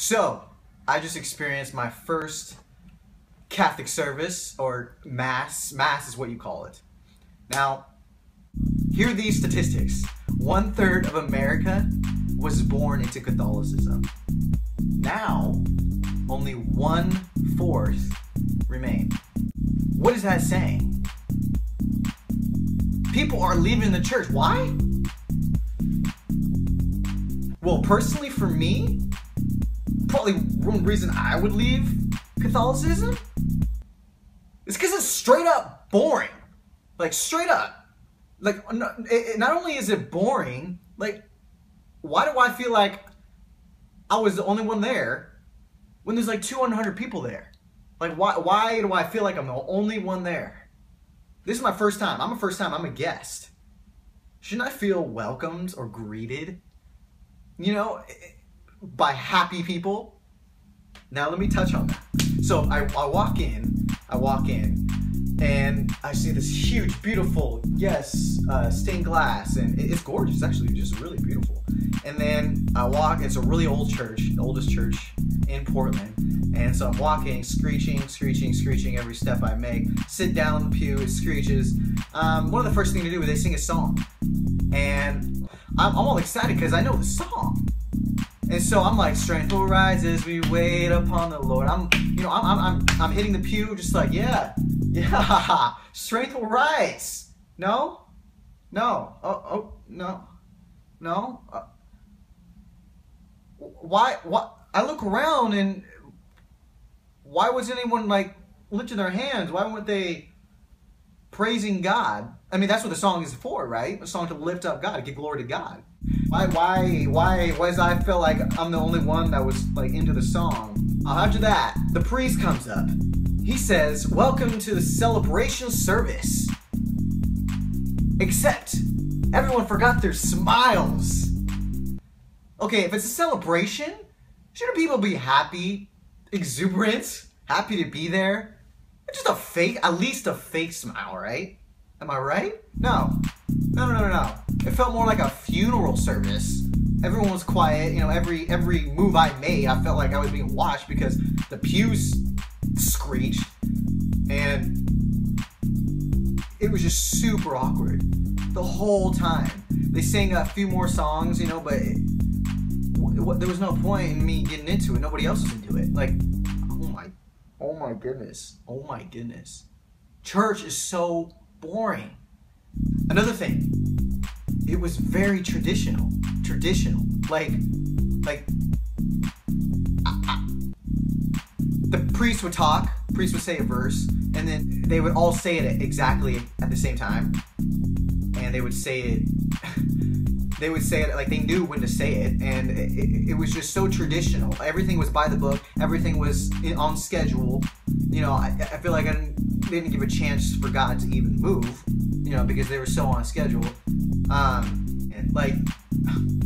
So, I just experienced my first Catholic service, or Mass. Mass is what you call it. Now, here are these statistics. 1/3 of America was born into Catholicism. Now, only 1/4 remain. What is that saying? People are leaving the church. Why? Well, personally for me, probably one reason I would leave Catholicism is because it's straight up boring. Like, straight up. Like, not only is it boring, like, why do I feel like I was the only one there when there's like 200 people there? Like, why do I feel like I'm the only one there? This is my first time. I'm a guest. Shouldn't I feel welcomed or greeted, you know, by happy people? Now let me touch on that. So I walk in, and I see this huge, beautiful, stained glass, and it's gorgeous. It's actually just really beautiful. And then I walk. It's a really old church, the oldest church in Portland. And so I'm walking, screeching every step I make. Sit down in the pew, it screeches. One of the first things to do is they sing a song, and I'm all excited because I know the song. And so I'm like, strength will rise as we wait upon the Lord. I'm hitting the pew just like, yeah, strength will rise. No, no. Why? I look around, and why wasn't anyone like lifting their hands? Why weren't they praising God? I mean, that's what the song is for, right? A song to lift up God, to give glory to God. Why does I feel like I'm the only one that was like into the song? After that, the priest comes up. He says, "Welcome to the celebration service." Except everyone forgot their smiles. Okay, if it's a celebration, shouldn't people be happy, exuberant, happy to be there? Just a fake, at least a fake smile, right? Am I right? No. It felt more like a funeral service. Everyone was quiet. You know, every move I made, I felt like I was being watched because the pews screeched, and it was just super awkward the whole time. They sang a few more songs, you know, but there was no point in me getting into it. Nobody else was into it. Like, oh my goodness. Church is so boring. Another thing, it was very traditional. Like the priest would talk, priest would say a verse, and then they would all say it exactly at the same time. And they would say it like they knew when to say it, and it was just so traditional. Everything was by the book. Everything was on schedule. You know, I feel like I didn't give a chance for God to even move, you know, because they were so on schedule. And like,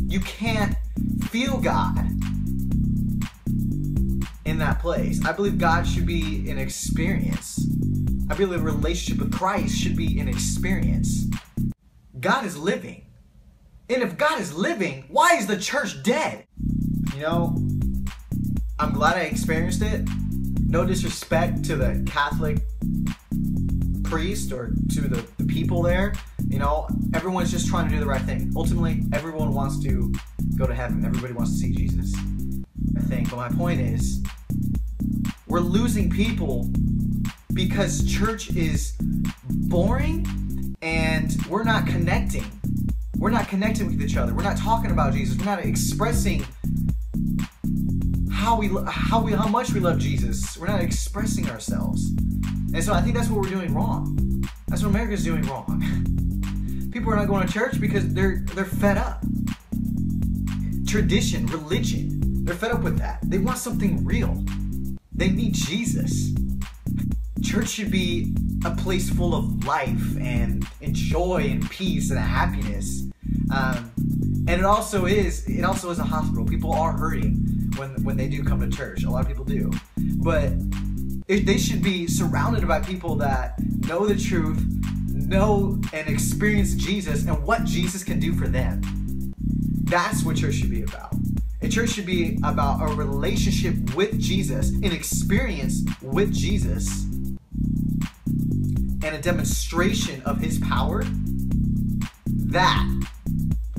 you can't feel God in that place. I believe God should be an experience. I believe a relationship with Christ should be an experience. God is living. And if God is living, why is the church dead? You know, I'm glad I experienced it. No disrespect to the Catholic priest or to the people there. You know, everyone's just trying to do the right thing. Ultimately, everyone wants to go to heaven. Everybody wants to see Jesus, I think. But my point is, we're losing people because church is boring and we're not connecting. We're not connecting with each other. We're not talking about Jesus. We're not expressing how much we love Jesus. We're not expressing ourselves. And so I think that's what we're doing wrong. That's what America's doing wrong. People are not going to church because they're fed up. Tradition, religion, they're fed up with that. They want something real. They need Jesus. Church should be a place full of life and joy and peace and happiness. And it also is a hospital. People are hurting when they do come to church. A lot of people do. But they should be surrounded by people that know the truth, know and experience Jesus and what Jesus can do for them. That's what church should be about. A church should be about a relationship with Jesus, an experience with Jesus, and a demonstration of his power. That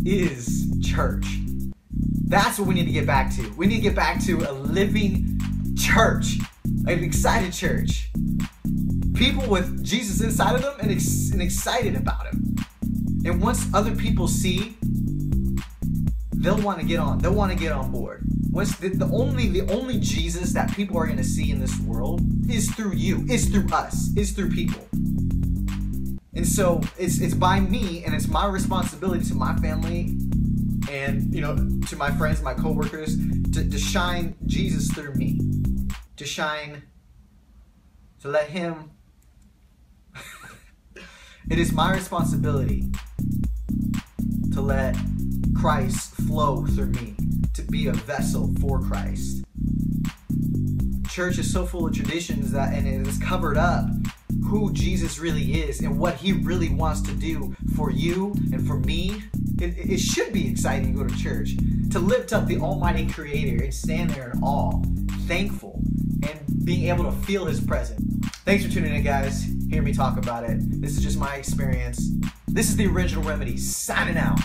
is church. That's what we need to get back to. We need to get back to a living church, an excited church. People with Jesus inside of them and excited about him. And once other people see, they'll want to get on. They'll want to get on board. Once the only Jesus that people are going to see in this world is through you, is through us, is through people. And so it's by me, and it's my responsibility to my family and, you know, to my friends, my coworkers, to shine Jesus through me, to shine, to let him. It is my responsibility to let Christ flow through me, to be a vessel for Christ. Church is so full of traditions that, and it has covered up who Jesus really is and what he really wants to do for you and for me. It should be exciting to go to church, to lift up the Almighty Creator and stand there in awe, thankful, and being able to feel his presence. Thanks for tuning in, guys. Hear me talk about it. This is just my experience. This is the Original Remedy, signing out.